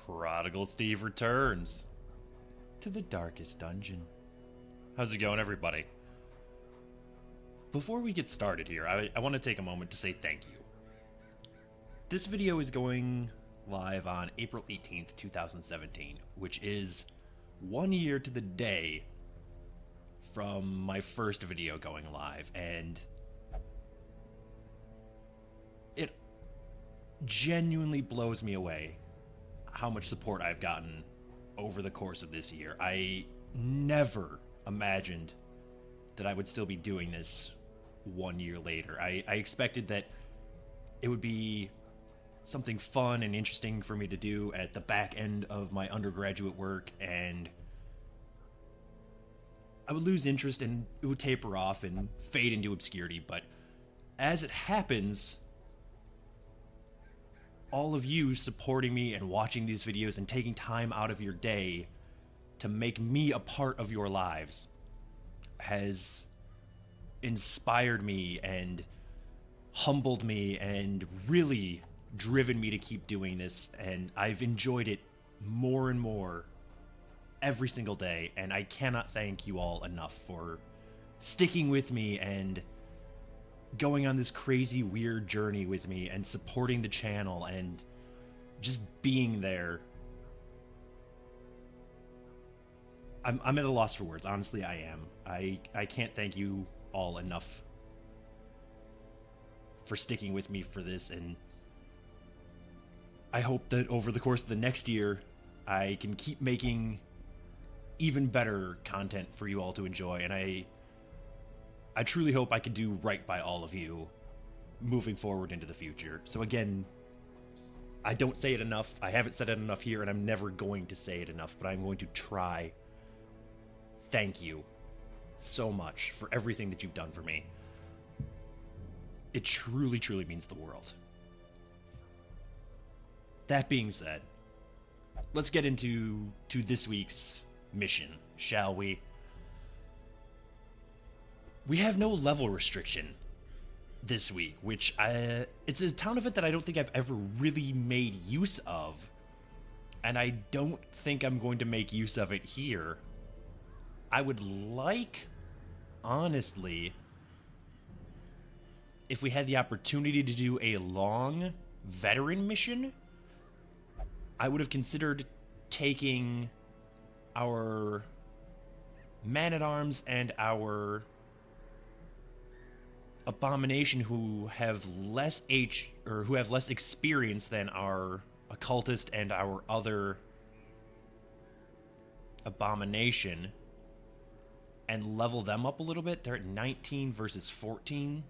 Prodigal Steve returns to the darkest dungeon. How's it going, everybody? Before we get started here, I want to take a moment to say thank you. This video is going live on April 18th, 2017, which is 1 year to the day from my first video going live, and it genuinely blows me away how much support I've gotten over the course of this year. I never imagined that I would still be doing this 1 year later. I expected that it would be something fun and interesting for me to do at the back end of my undergraduate work, and I would lose interest and it would taper off and fade into obscurity. But as it happens, all of you supporting me and watching these videos and taking time out of your day to make me a part of your lives has inspired me and humbled me and really driven me to keep doing this, and I've enjoyed it more and more every single day, and I cannot thank you all enough for sticking with me and going on this crazy weird journey with me and supporting the channel and just being there. I'm at a loss for words. Honestly, I am. I can't thank you all enough for sticking with me for this, and I hope that over the course of the next year I can keep making even better content for you all to enjoy, and I truly hope I can do right by all of you moving forward into the future. So again, I don't say it enough. I haven't said it enough here, and I'm never going to say it enough, but I'm going to try. Thank you so much for everything that you've done for me. It truly, truly means the world. That being said, let's get into this week's mission, shall we? We have no level restriction this week, which it's a town event that I don't think I've ever really made use of, and I don't think I'm going to make use of it here. I would like, honestly, if we had the opportunity to do a long veteran mission, I would have considered taking our man-at-arms and our abomination who have less experience than our occultist and our other abomination, and level them up a little bit. They're at 19 versus 14.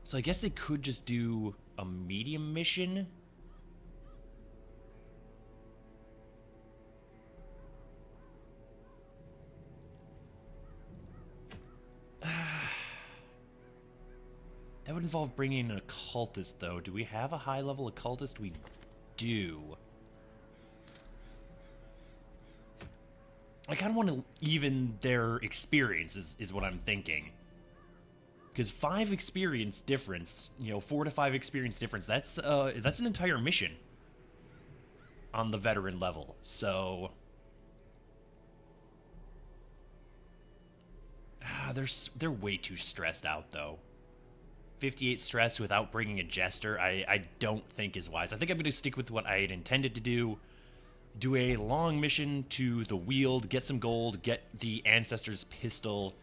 So I guess they could just do a medium mission. That would involve bringing an occultist, though. Do we have a high-level occultist? We do. I kind of want to even their experience, is what I'm thinking. Because 5 experience difference, 4 to 5 experience difference, that's an entire mission on the veteran level. So they're way too stressed out, though. 58 stress without bringing a jester, I don't think is wise. I think I'm going to stick with what I had intended to do. Do a long mission to the Weald, get some gold, get the Ancestor's Pistol,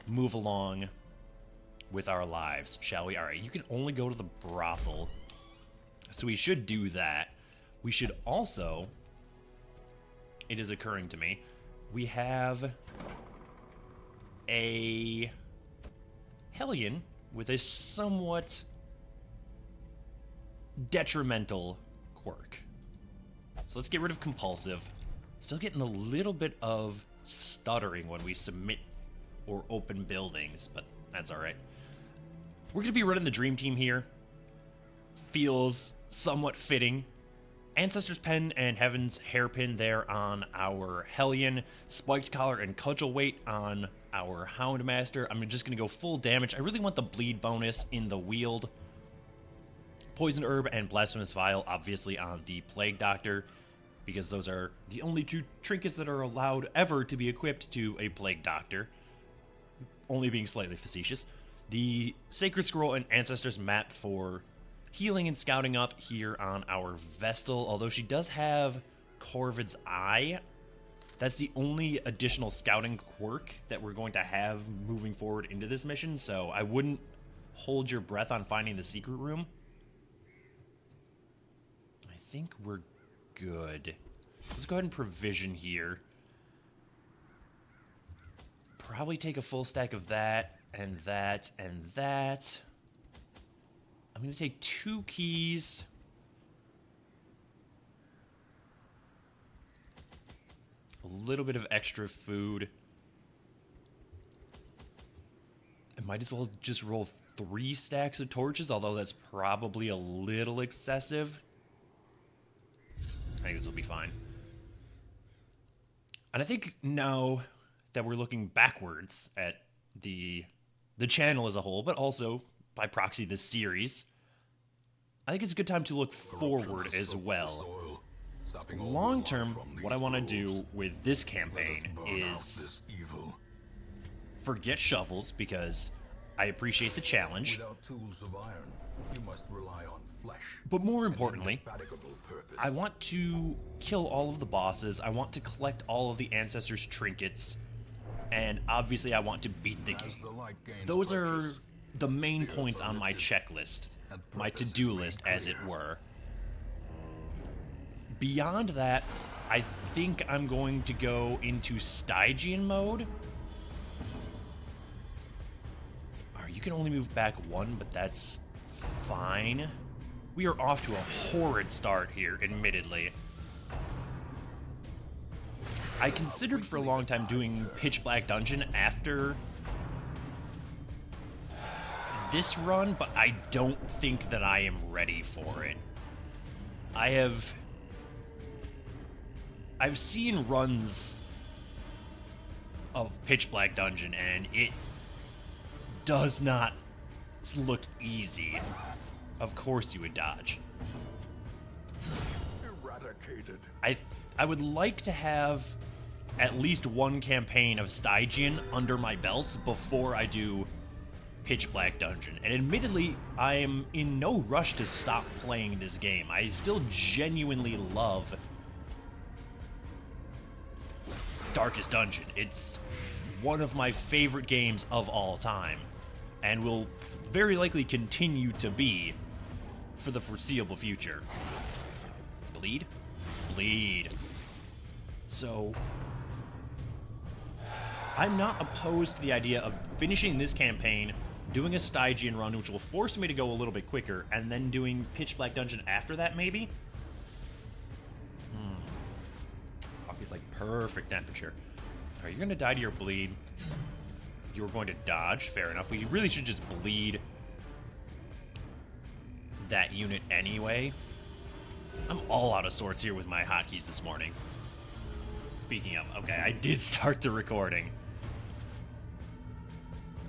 move along with our lives, shall we? Alright, you can only go to the brothel, so we should do that. We should also, it is occurring to me, we have a Hellion with a somewhat detrimental quirk. So let's get rid of compulsive. Still getting a little bit of stuttering when we submit or open buildings, but that's alright. We're going to be running the Dream Team here. Feels somewhat fitting. Ancestor's Pen and Heaven's Hairpin there on our Hellion. Spiked Collar and Cudgel Weight on our Houndmaster. I'm just going to go full damage. I really want the bleed bonus in the Weald, Poison Herb and Blasphemous Vial, obviously on the Plague Doctor, because those are the only two trinkets that are allowed ever to be equipped to a Plague Doctor. Only being slightly facetious. The Sacred Scroll and Ancestors map for healing and scouting up here on our Vestal, although she does have Corvid's Eye. That's the only additional scouting quirk that we're going to have moving forward into this mission, so I wouldn't hold your breath on finding the secret room. I think we're good. Let's go ahead and provision here. Probably take a full stack of that, and that, and that. I'm going to take 2 keys. A little bit of extra food. I might as well just roll 3 stacks of torches, although that's probably a little excessive. I think this will be fine. And I think now that we're looking backwards at the channel as a whole, but also by proxy this series, I think it's a good time to look forward as well. Long term, what I want to do with this campaign is forget shovels, because I appreciate the challenge. Without tools of iron, you must rely on flesh. But more importantly, I want to kill all of the bosses. I want to collect all of the Ancestors' trinkets. And obviously I want to beat the game. Those are the main points on my checklist, my to-do list, as it were. Beyond that, I think I'm going to go into Stygian mode. Alright, you can only move back 1, but that's fine. We are off to a horrid start here, admittedly. I considered for a long time doing Pitch Black Dungeon after this run, but I don't think that I am ready for it. I've seen runs of Pitch Black Dungeon, and it does not look easy. Of course you would dodge. Eradicated. I would like to have at least 1 campaign of Stygian under my belt before I do Pitch Black Dungeon. And admittedly, I am in no rush to stop playing this game. I still genuinely love Darkest Dungeon. It's one of my favorite games of all time, and will very likely continue to be for the foreseeable future. Bleed? Bleed. So, I'm not opposed to the idea of finishing this campaign, doing a Stygian run, which will force me to go a little bit quicker, and then doing Pitch Black Dungeon after that, maybe? Coffee's like perfect temperature. Alright, you're gonna die to your bleed. You were going to dodge, fair enough. We really should just bleed that unit anyway. I'm all out of sorts here with my hotkeys this morning. Speaking of, okay, I did start the recording.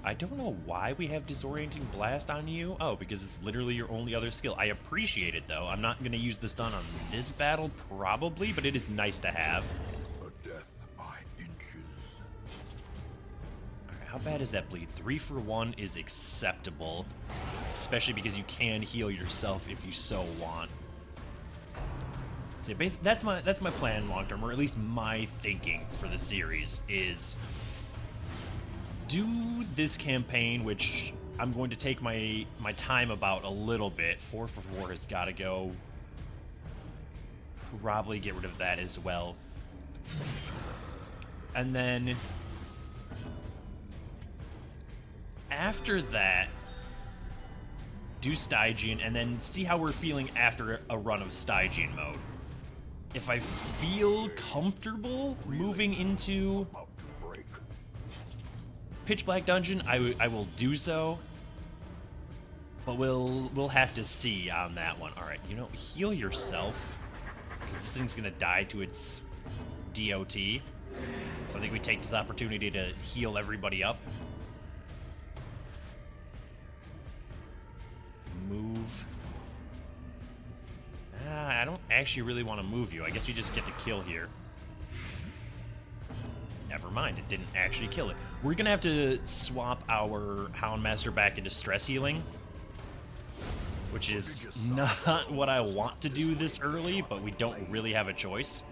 I don't know why we have Disorienting Blast on you. Oh, because it's literally your only other skill. I appreciate it, though. I'm not going to use this stun on this battle, probably, but it is nice to have. A death by inches. Alright, how bad is that bleed? 3 for 1 is acceptable, especially because you can heal yourself if you so want. So that's my plan long term, or at least my thinking for the series, is do this campaign, which I'm going to take my time about a little bit. 4 for 4 has got to go. Probably get rid of that as well. And then after that, do Stygian, and then see how we're feeling after a run of Stygian mode. If I feel comfortable moving into Pitch Black Dungeon, I will do so. But we'll have to see on that one. Alright, you know, heal yourself, because this thing's gonna die to its DOT. So I think we take this opportunity to heal everybody up. Move. I don't actually really want to move you. I guess we just get the kill here. Never mind, it didn't actually kill it. We're gonna have to swap our Houndmaster back into stress healing, which is not what I want to do this early, but we don't really have a choice.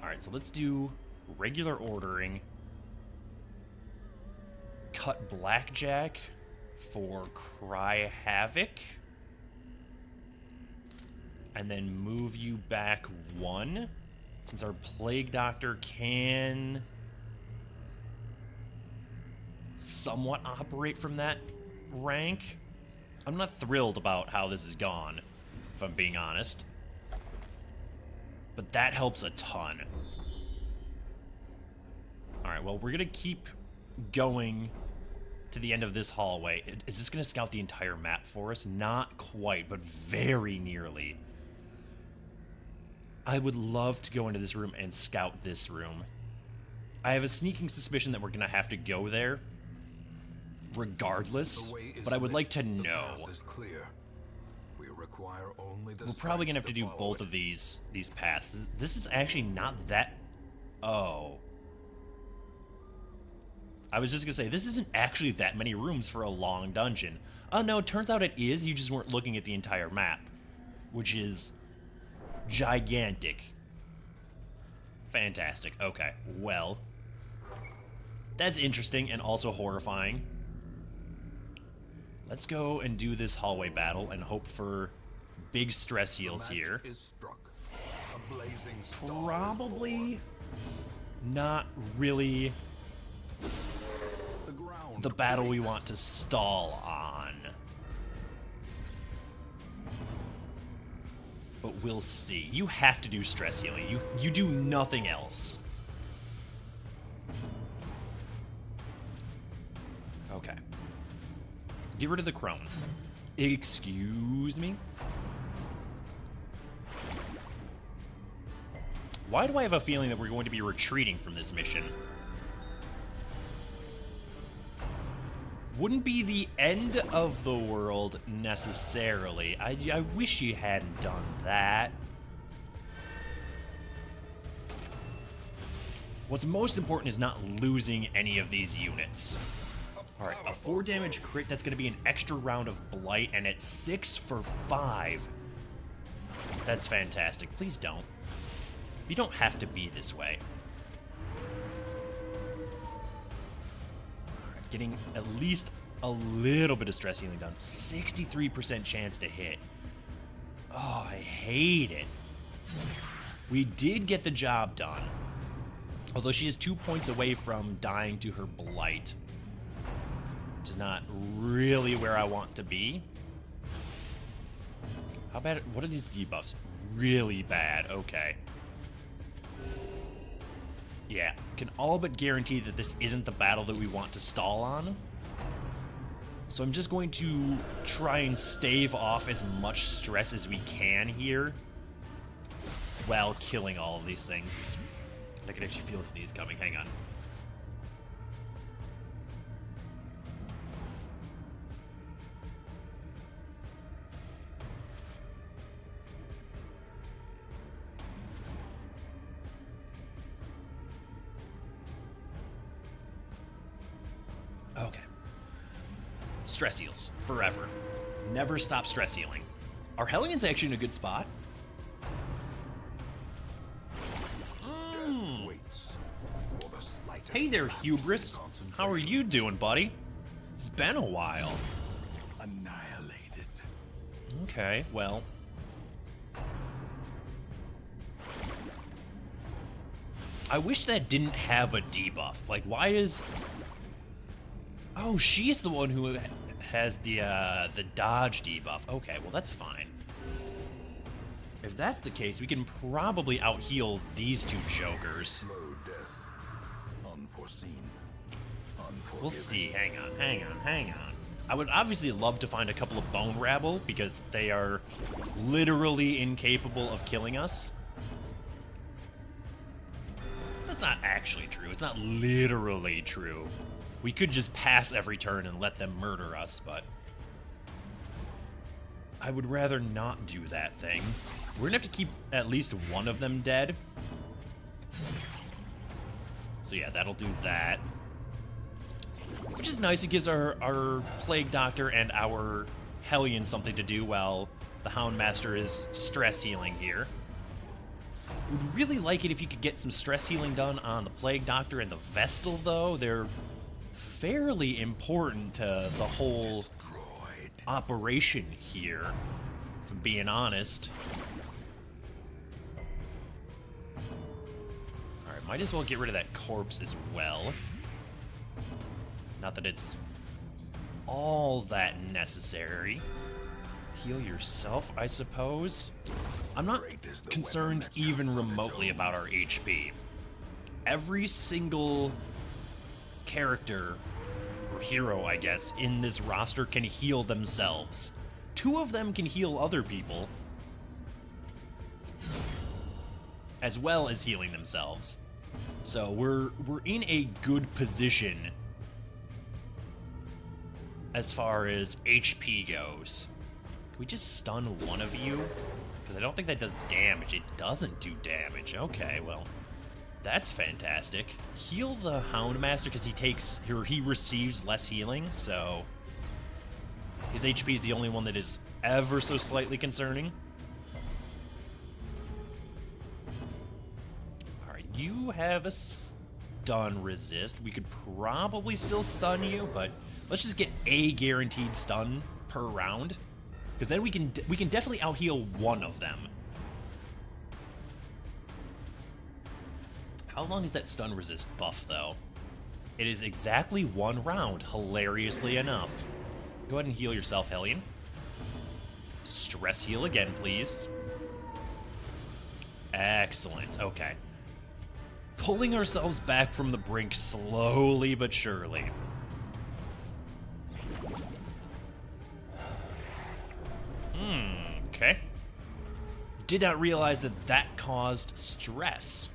Alright, so let's do regular ordering. Cut Blackjack for Cry Havoc. And then move you back 1. Since our Plague Doctor can somewhat operate from that rank. I'm not thrilled about how this has gone, if I'm being honest. But that helps a ton. Alright, well, we're going to keep going to the end of this hallway. Is this going to scout the entire map for us? Not quite, but very nearly. I would love to go into this room and scout this room. I have a sneaking suspicion that we're going to have to go there regardless, but I would like to know. We're probably going to have to do both of these paths. This is actually not that... Oh. I was just going to say, this isn't actually that many rooms for a long dungeon. Oh, no, it turns out it is. You just weren't looking at the entire map, which is gigantic. Fantastic. Okay, well, that's interesting and also horrifying. Let's go and do this hallway battle and hope for big stress heals here. Probably not really the battle we want to stall on. But we'll see. You have to do stress healing. You do nothing else. Okay. Get rid of the crone. Excuse me? Why do I have a feeling that we're going to be retreating from this mission? Wouldn't be the end of the world necessarily. I wish you hadn't done that. What's most important is not losing any of these units. Alright, a 4 damage crit, that's going to be an extra round of Blight, and it's 6 for 5. That's fantastic. Please don't. You don't have to be this way. Alright, getting at least a little bit of stress healing done. 63% chance to hit. Oh, I hate it. We did get the job done. Although she is 2 points away from dying to her Blight. Which is not really where I want to be. How bad? What are these debuffs? Really bad. Okay. Yeah, can all but guarantee that this isn't the battle that we want to stall on. So I'm just going to try and stave off as much stress as we can here while killing all of these things. I can actually feel a sneeze coming. Hang on. Okay. Stress heals. Forever. Never stop stress healing. Are Hellions actually in a good spot? Hey there, Hubris. How are you doing, buddy? It's been a while. Annihilated. Okay, well. I wish that didn't have a debuff. Like, why is... Oh, she's the one who has the dodge debuff. Okay, well, that's fine. If that's the case, we can probably out-heal these two jokers. Slow death. Unforeseen. We'll see. Hang on. I would obviously love to find a couple of bone rabble, because they are literally incapable of killing us. That's not actually true. It's not literally true. We could just pass every turn and let them murder us, but... I would rather not do that thing. We're gonna have to keep at least one of them dead. So yeah, that'll do that. Which is nice, it gives our Plague Doctor and our Hellion something to do while the Houndmaster is stress healing here. Would really like it if you could get some stress healing done on the Plague Doctor and the Vestal, though. They're fairly important to the whole operation here, if I'm being honest. Alright, might as well get rid of that corpse as well. Not that it's all that necessary. Heal yourself, I suppose. I'm not concerned even remotely about our HP. Every single character, or hero, I guess, in this roster can heal themselves. 2 of them can heal other people, as well as healing themselves. So we're in a good position as far as HP goes. Can we just stun one of you? Because I don't think that does damage. It doesn't do damage. Okay, well, that's fantastic. Heal the Houndmaster because he receives less healing, so his HP is the only one that is ever so slightly concerning. Alright, you have a stun resist. We could probably still stun you, but let's just get a guaranteed stun per round, because then we can definitely out-heal one of them. How long is that stun resist buff, though? It is exactly 1 round, hilariously enough. Go ahead and heal yourself, Hellion. Stress heal again, please. Excellent, okay. Pulling ourselves back from the brink slowly but surely. Okay. Did not realize that that caused stress.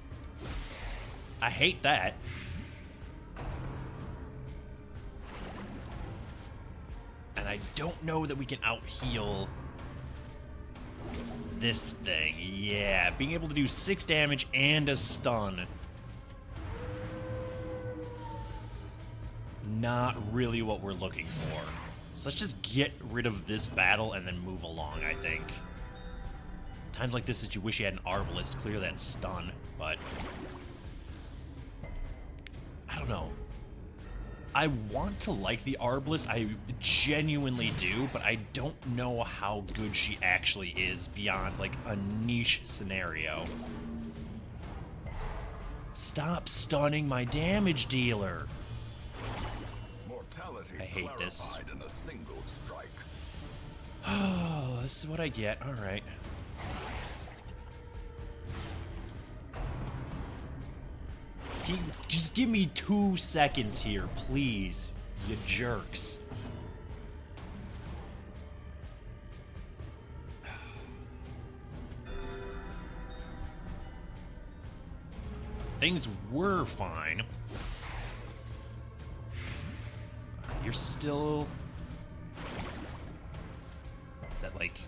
I hate that. And I don't know that we can out-heal this thing. Yeah, being able to do 6 damage and a stun. Not really what we're looking for. So let's just get rid of this battle and then move along, I think. Times like this that you wish you had an Arbalist to clear that stun, but I don't know. I want to like the Arbalist, I genuinely do, but I don't know how good she actually is beyond, like, a niche scenario. Stop stunning my damage dealer! I hate this. In a single strike. Oh, this is what I get. Alright. Just give me 2 seconds here, please, you jerks. Things were fine. You're still... Is that like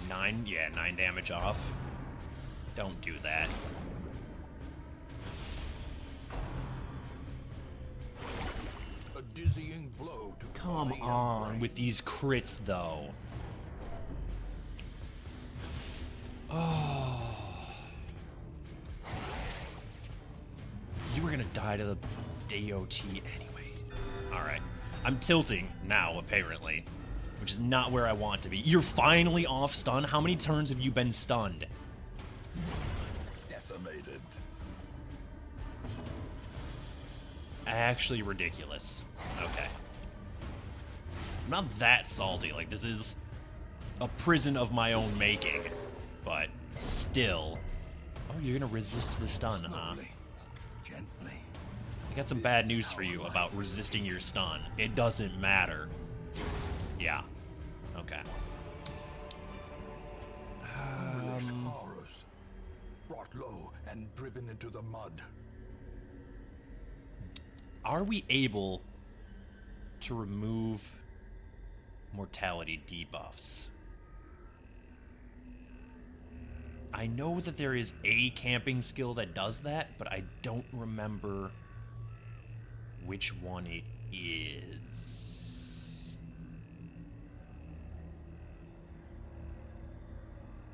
9? Yeah, 9 damage off. Don't do that. A dizzying blow to Come on with these crits, though. Oh. You were gonna die to the DOT anyway. Alright. I'm tilting now, apparently. Which is not where I want to be. You're finally off stun? How many turns have you been stunned? Decimated. Actually ridiculous. Okay. I'm not that salty. Like, this is a prison of my own making. But still. Oh, you're gonna resist the stun, huh? Gently. I got some bad news for you about resisting your stun. It doesn't matter. Yeah. Okay. Horrors. Brought low and driven into the mud. Are we able to remove mortality debuffs? I know that there is a camping skill that does that, but I don't remember which one it is.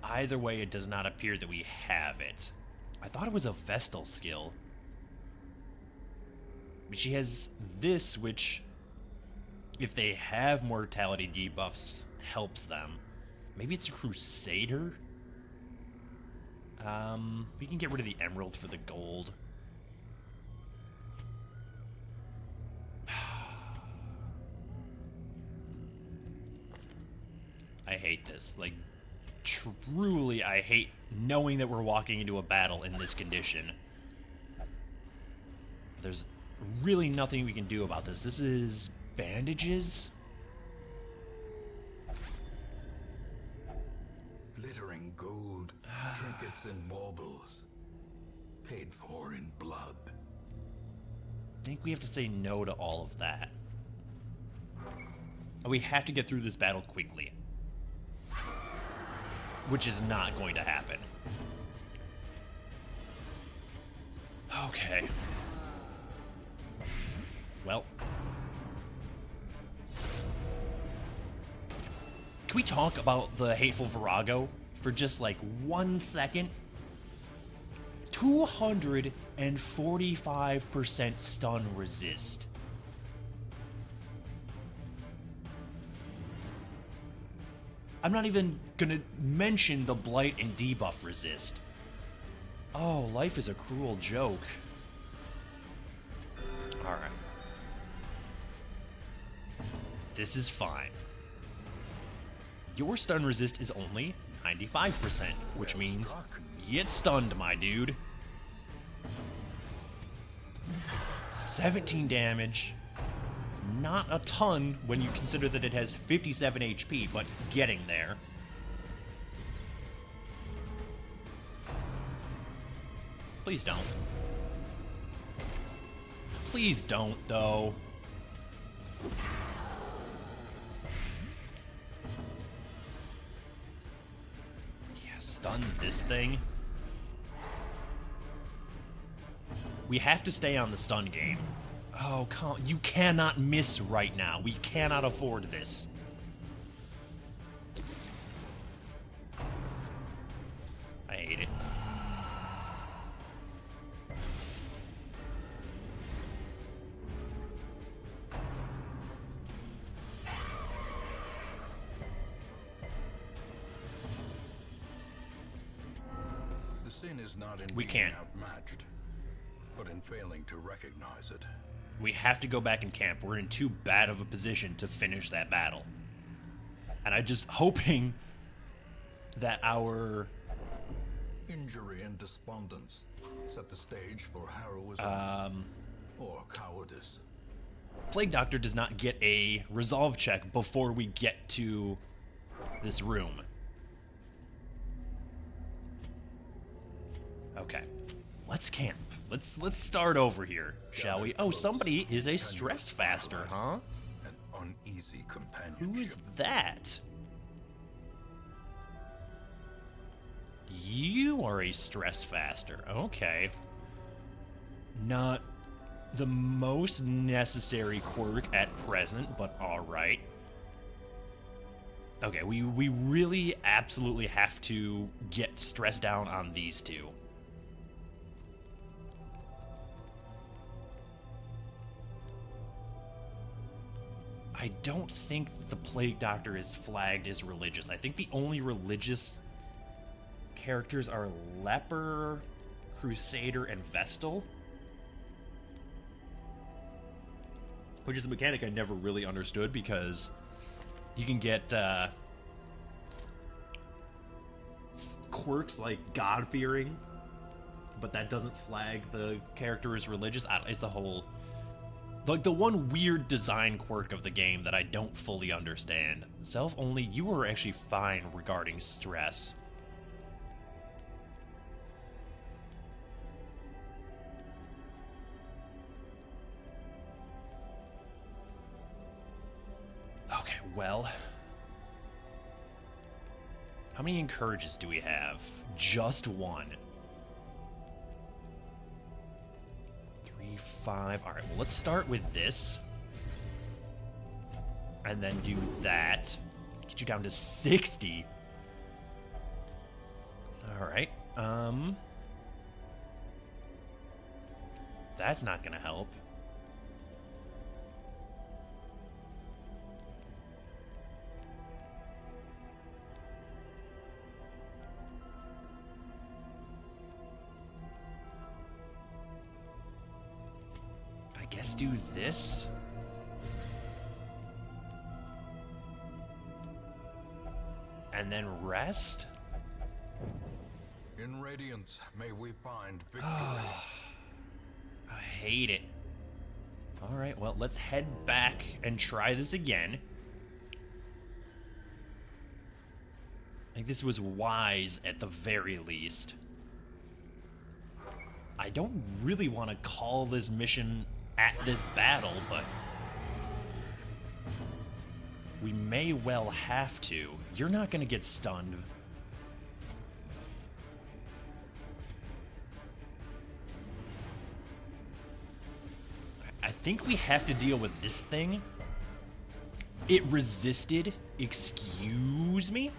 Either way, it does not appear that we have it. I thought it was a Vestal skill. But she has this, which, if they have mortality debuffs, helps them. Maybe it's a Crusader? We can get rid of the emerald for the gold. I hate this. Like, truly, I hate knowing that we're walking into a battle in this condition. There's really nothing we can do about this. This is bandages? Glittering gold, trinkets and baubles, paid for in blood. I think we have to say no to all of that. We have to get through this battle quickly. Which is not going to happen. Okay. Well. Can we talk about the Hateful Virago for just like 1 second? 245% stun resist. I'm not even gonna mention the blight and debuff resist. Oh, life is a cruel joke. Alright. This is fine. Your stun resist is only 95%, which means get stunned, my dude. 17 damage. Not a ton when you consider that it has 57 HP, but getting there. Please don't. Please don't, though. Yeah, stun this thing. We have to stay on the stun game. Oh, you cannot miss right now. We cannot afford this. I hate it. The sin is not in We being can't. outmatched, but in failing to recognize it. We have to go back and camp. We're in too bad of a position to finish that battle. And I'm just hoping that our... Injury and despondence set the stage for heroism or cowardice. Plague Doctor does not get a resolve check before we get to this room. Okay. Let's camp. Let's start over here, shall we? Oh, somebody is a stress faster, huh? An uneasy companionship. Who is that? You are a stress faster. Okay. Not the most necessary quirk at present, but alright. Okay, we really absolutely have to get stressed down on these two. I don't think the Plague Doctor is flagged as religious. I think the only religious characters are Leper, Crusader, and Vestal. Which is a mechanic I never really understood because you can get quirks like God-fearing, but that doesn't flag the character as religious. It's the whole... Like, the one weird design quirk of the game that I don't fully understand. Self-only, you were actually fine regarding stress. Okay, well... How many encourages do we have? Just one. 3, 5. All right, well, let's start with this. And then do that. Get you down to 60. All right. That's not going to help. I guess do this. And then rest? In Radiance, may we find victory. I hate it. Alright, well, let's head back and try this again. I think this was wise at the very least. I don't really want to call this mission at this battle, but we may well have to. You're not going to get stunned. I think we have to deal with this thing. It resisted. Excuse me?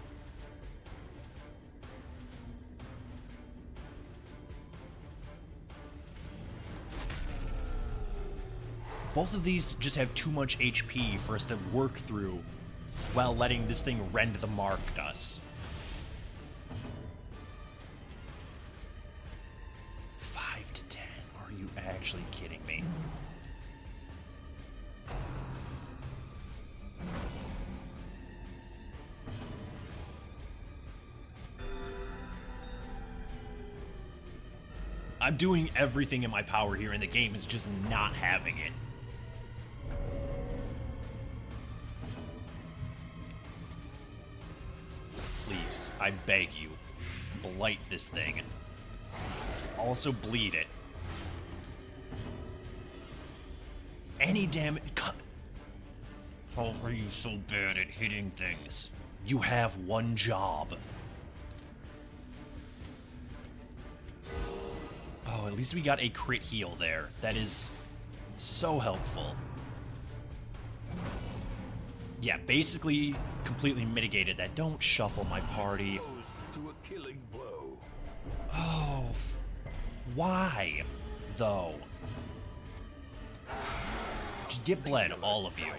Both of these just have too much HP for us to work through while letting this thing rend the mark us. 5 to 10. Are you actually kidding me? I'm doing everything in my power here, and the game is just not having it. Please, I beg you, blight this thing. Also bleed it. Any damage... How are you so bad at hitting things? You have one job. Oh, at least we got a crit heal there. That is so helpful. Yeah, basically completely mitigated that. Don't shuffle my party. To a killing blow. Oh, why, though? Just get bled, all of you.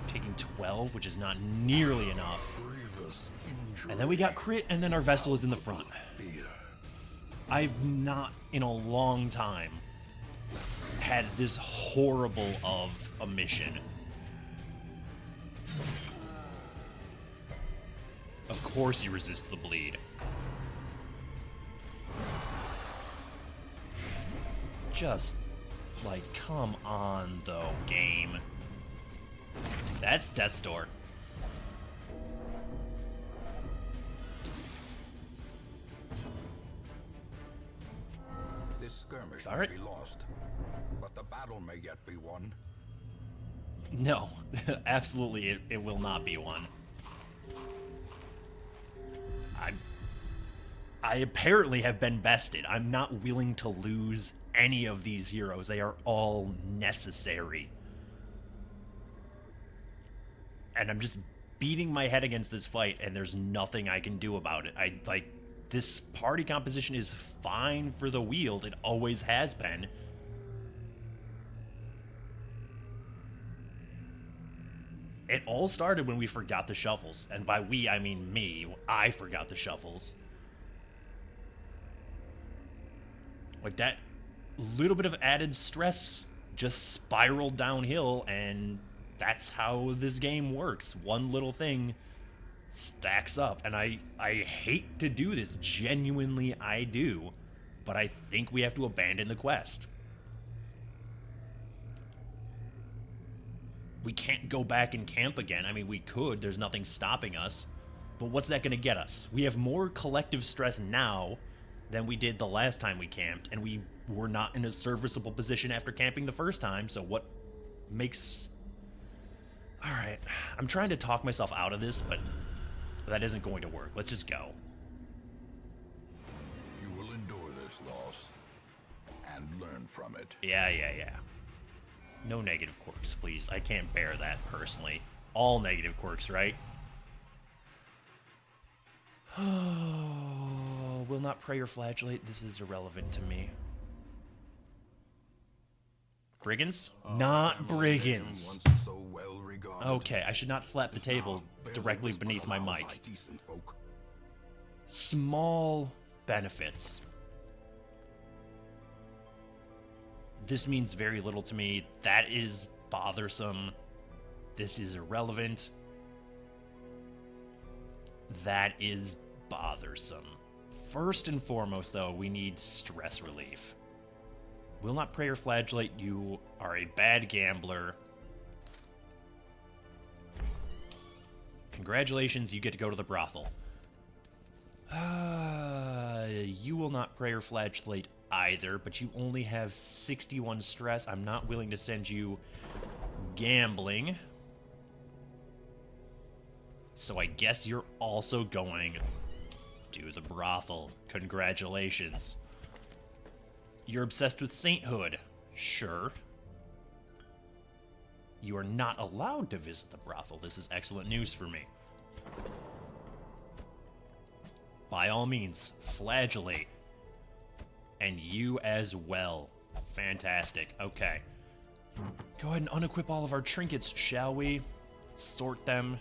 Taking 12, which is not nearly enough. And then we got crit, and then our Vestal is in the front. I've not, in a long time, had this horrible of a mission. Of course you resist the bleed. Just, like, come on, though, game. That's Death's Door. This skirmish All may right. be lost, but the battle may yet be won. No, absolutely it will not be one. I apparently have been bested. I'm not willing to lose any of these heroes. They are all necessary. And I'm just beating my head against this fight, and there's nothing I can do about it. This party composition is fine for the wield. It always has been. It all started when we forgot the shuffles. And by we, I mean me. I forgot the shuffles. Like, that little bit of added stress just spiraled downhill, and that's how this game works. One little thing stacks up, and I hate to do this. Genuinely, I do. But I think we have to abandon the quest. We can't go back and camp again. I mean, we could. There's nothing stopping us. But what's that going to get us? We have more collective stress now than we did the last time we camped, and we were not in a serviceable position after camping the first time, so what makes... Alright, I'm trying to talk myself out of this, but That isn't going to work. Let's just go. You will endure this loss and learn from it. Yeah. No negative quirks, please. I can't bear that personally. All negative quirks, right? Will not pray or flagellate. This is irrelevant to me. Brigands? Not brigands. Once so well regarded. Okay, I should not slap the table directly beneath my mic. Decent folk. Small benefits. This means very little to me. That is bothersome. This is irrelevant. That is bothersome. First and foremost, though, we need stress relief. Will not pray or flagellate. You are a bad gambler. Congratulations, you get to go to the brothel. You will not pray or flagellate either, but you only have 61 stress. I'm not willing to send you gambling. So I guess you're also going to the brothel. Congratulations. You're obsessed with sainthood. Sure. You are not allowed to visit the brothel. This is excellent news for me. By all means, flagellate. And you as well. Fantastic. Okay. Go ahead and unequip all of our trinkets, shall we? Sort them.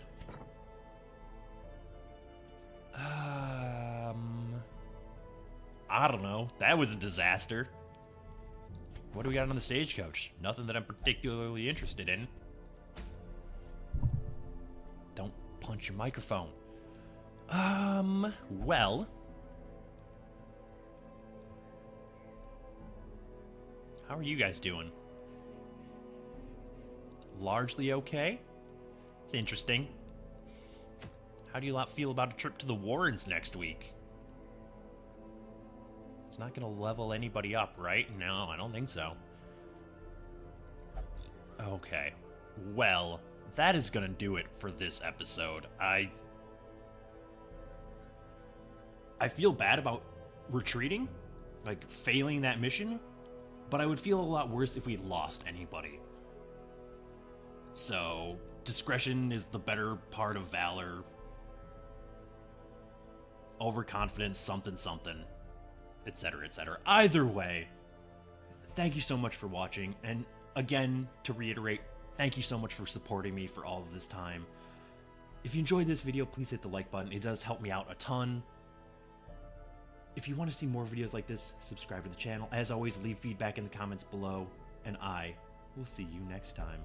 I don't know. That was a disaster. What do we got on the stagecoach? Nothing that I'm particularly interested in. Don't punch your microphone. Well. How are you guys doing? Largely okay? It's interesting. How do you lot feel about a trip to the Warrens next week? It's not going to level anybody up, right? No, I don't think so. Okay. Well, that is going to do it for this episode. I feel bad about retreating, like failing that mission, but I would feel a lot worse if we lost anybody. So, discretion is the better part of valor. Overconfidence, something, etc., etc. Either way, thank you so much for watching, and again, to reiterate, thank you so much for supporting me for all of this time. If you enjoyed this video, please hit the like button. It does help me out a ton. If you want to see more videos like this, subscribe to the channel. As always, leave feedback in the comments below, and I will see you next time.